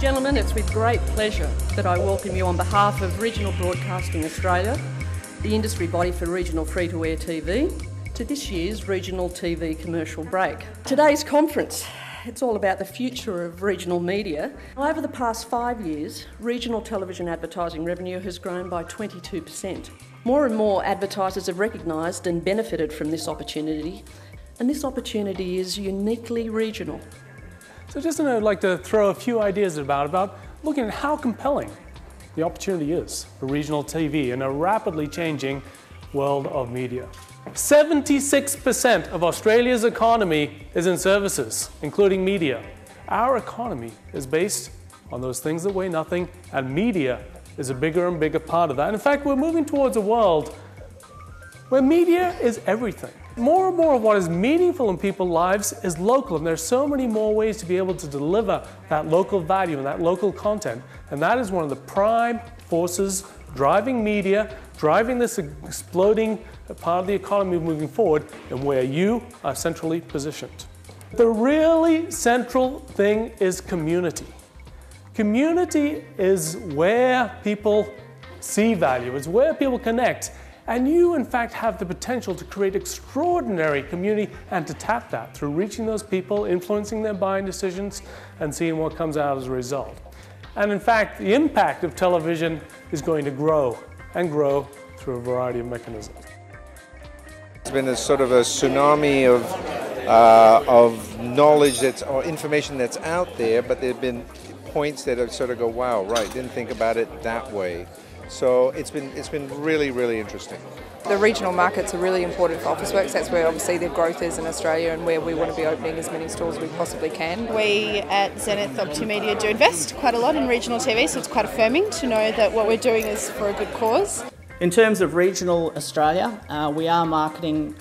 Gentlemen, it's with great pleasure that I welcome you on behalf of Regional Broadcasting Australia, the industry body for regional free-to-air TV, to this year's Regional TV Commercial Break. Today's conference, it's all about the future of regional media. Over the past 5 years, regional television advertising revenue has grown by 22%. More and more advertisers have recognised and benefited from this opportunity, and this opportunity is uniquely regional. So I'd like to throw a few ideas about looking at how compelling the opportunity is for regional TV in a rapidly changing world of media. 76% of Australia's economy is in services, including media. Our economy is based on those things that weigh nothing, and media is a bigger and bigger part of that. And in fact, we're moving towards a world where media is everything. More and more of what is meaningful in people's lives is local, and there's so many more ways to be able to deliver that local value and that local content. And that is one of the prime forces driving media, driving this exploding part of the economy moving forward, and where you are centrally positioned. The really central thing is community. Community is where people see value, it's where people connect. And you, in fact, have the potential to create extraordinary community and to tap that through reaching those people, influencing their buying decisions, and seeing what comes out as a result. And in fact, the impact of television is going to grow and grow through a variety of mechanisms. It's been a sort of a tsunami of knowledge or information that's out there, but there have been points that have sort of go, wow, right, didn't think about it that way. So it's been really, really interesting. The regional markets are really important for Officeworks. That's where obviously the growth is in Australia and where we want to be opening as many stores as we possibly can. We at Zenith Optimedia do invest quite a lot in regional TV, so it's quite affirming to know that what we're doing is for a good cause. In terms of regional Australia, we are marketing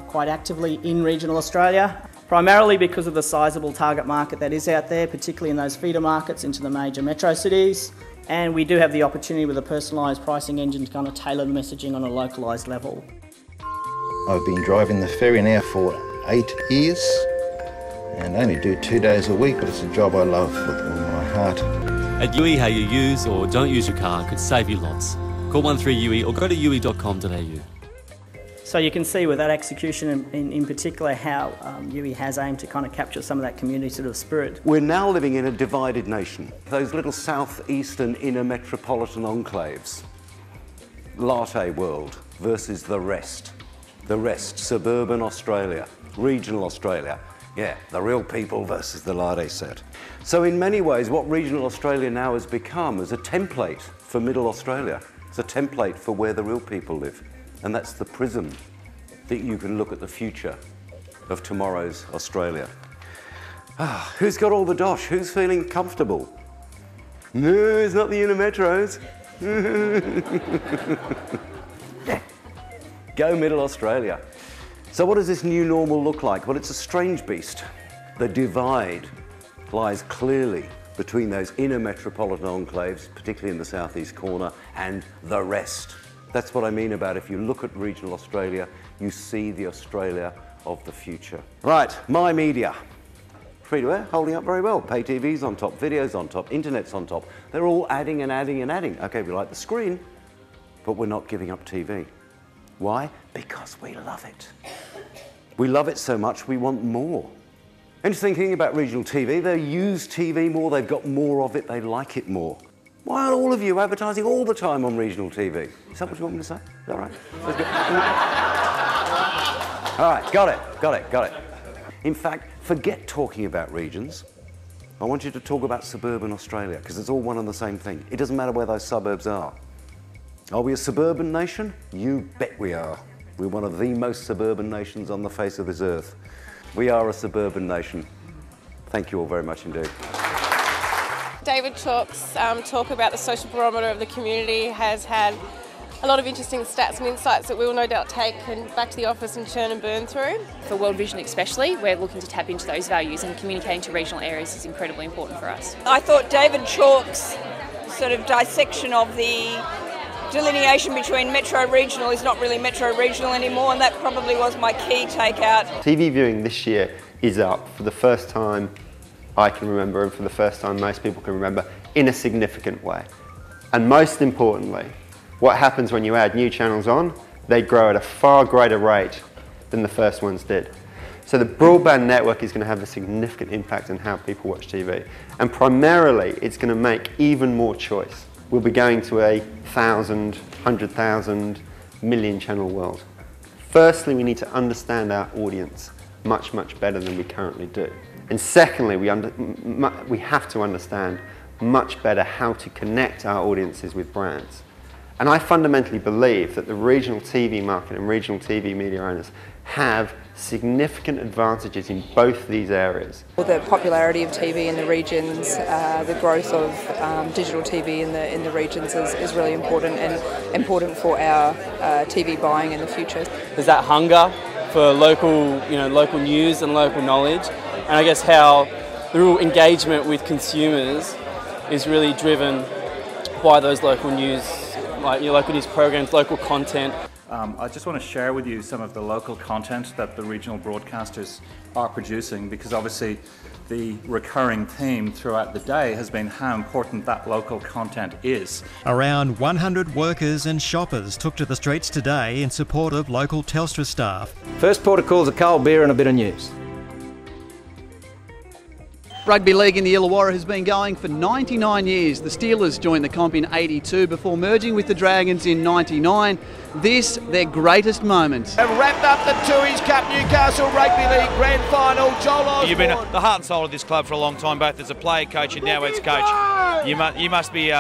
quite actively in regional Australia, primarily because of the sizable target market that is out there, particularly in those feeder markets into the major metro cities. And we do have the opportunity with a personalised pricing engine to kind of tailor the messaging on a localised level. I've been driving the ferry now for 8 years and only do 2 days a week, but it's a job I love with all my heart. At UE, how you use or don't use your car could save you lots. Call 13UE or go to UE.com.au. So you can see with that execution in particular how UE has aimed to kind of capture some of that community sort of spirit. We're now living in a divided nation. Those little southeastern inner metropolitan enclaves, latte world versus the rest, suburban Australia, regional Australia, yeah, the real people versus the latte set. So in many ways what regional Australia now has become is a template for middle Australia. It's a template for where the real people live. And that's the prism that you can look at the future of tomorrow's Australia. Who's got all the dosh? Who's feeling comfortable? No, it's not the inner metros. Go middle Australia. So what does this new normal look like? Well, it's a strange beast. The divide lies clearly between those inner metropolitan enclaves, particularly in the southeast corner, and the rest. That's what I mean about if you look at regional Australia, you see the Australia of the future. Right, my media. Free-to-air, holding up very well. Pay TV's on top, videos on top, internet's on top. They're all adding and adding and adding. Okay, we like the screen, but we're not giving up TV. Why? Because we love it. We love it so much, we want more. Interesting thing about regional TV, they use TV more, they've got more of it, they like it more. Why aren't all of you advertising all the time on regional TV? Is that what you want me to say? Is that right? All right, got it. In fact, forget talking about regions. I want you to talk about suburban Australia, because it's all one and the same thing. It doesn't matter where those suburbs are. Are we a suburban nation? You bet we are. We're one of the most suburban nations on the face of this earth. We are a suburban nation. Thank you all very much indeed. David Chalk's talk about the social barometer of the community has had a lot of interesting stats and insights that we will no doubt take back to the office and churn and burn through. For World Vision especially, we're looking to tap into those values, and communicating to regional areas is incredibly important for us. I thought David Chalk's sort of dissection of the delineation between metro-regional is not really metro-regional anymore, and that probably was my key takeout. TV viewing this year is up for the first time I can remember, and for the first time most people can remember, in a significant way. And most importantly, what happens when you add new channels on? They grow at a far greater rate than the first ones did. So the broadband network is going to have a significant impact on how people watch TV. And primarily, it's going to make even more choice. We'll be going to a 1,000, 100,000, million channel world. Firstly, we need to understand our audience much, much better than we currently do. And secondly, we have to understand much better how to connect our audiences with brands. And I fundamentally believe that the regional TV market and regional TV media owners have significant advantages in both these areas. The popularity of TV in the regions, the growth of digital TV in the regions is really important, and important for our TV buying in the future. There's that hunger for local, local news and local knowledge, and I guess how the real engagement with consumers is really driven by those local news, like local news programs, local content. I just want to share with you some of the local content that the regional broadcasters are producing, because obviously the recurring theme throughout the day has been how important that local content is. Around 100 workers and shoppers took to the streets today in support of local Telstra staff. First port of call is a cold beer and a bit of news. Rugby league in the Illawarra has been going for 99 years. The Steelers joined the comp in '82 before merging with the Dragons in '99. This, their greatest moment. Have wrapped up the Tooheys Cup Newcastle Rugby League Grand Final. Joel Osborne. You've been the heart and soul of this club for a long time, both as a player, coach and now as coach. You must be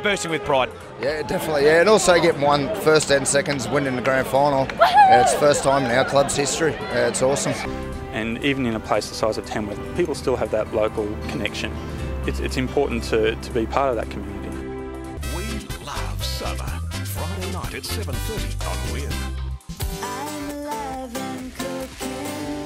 bursting with pride. Yeah, definitely, yeah. And also getting one first and seconds win in the Grand Final. It's the first time in our club's history. It's awesome. And even in a place the size of Tamworth, people still have that local connection. It's important to be part of that community. We love summer. Friday night at 7:30 on Win.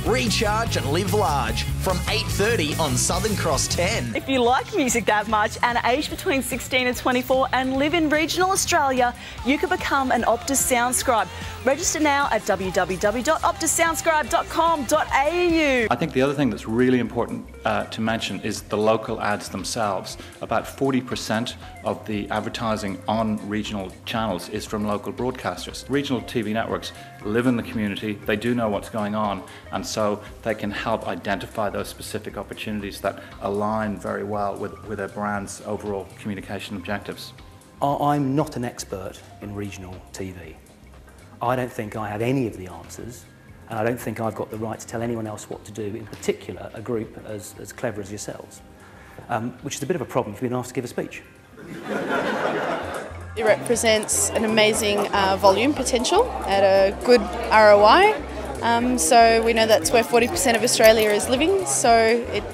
Recharge and live large from 8:30 on Southern Cross 10. If you like music that much and are aged between 16 and 24 and live in regional Australia, you can become an Optus Soundscribe. Register now at www.optussoundscribe.com.au. I think the other thing that's really important to mention is the local ads themselves. About 40% of the advertising on regional channels is from local broadcasters. Regional TV networks live in the community, they do know what's going on, and so they can help identify those specific opportunities that align very well with their brand's overall communication objectives. I'm not an expert in regional TV. I don't think I have any of the answers, and I don't think I've got the right to tell anyone else what to do, in particular a group as clever as yourselves, which is a bit of a problem if you've been asked to give a speech. It represents an amazing volume potential at a good ROI, so we know that's where 40% of Australia is living, so it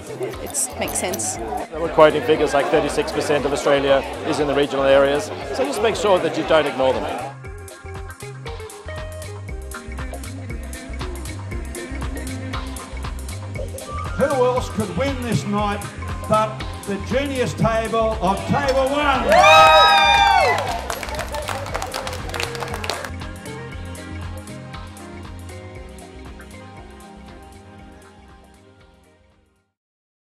makes sense. We're quoting figures like 36% of Australia is in the regional areas, so just make sure that you don't ignore them. Who else could win this night but the genius table of Table 1?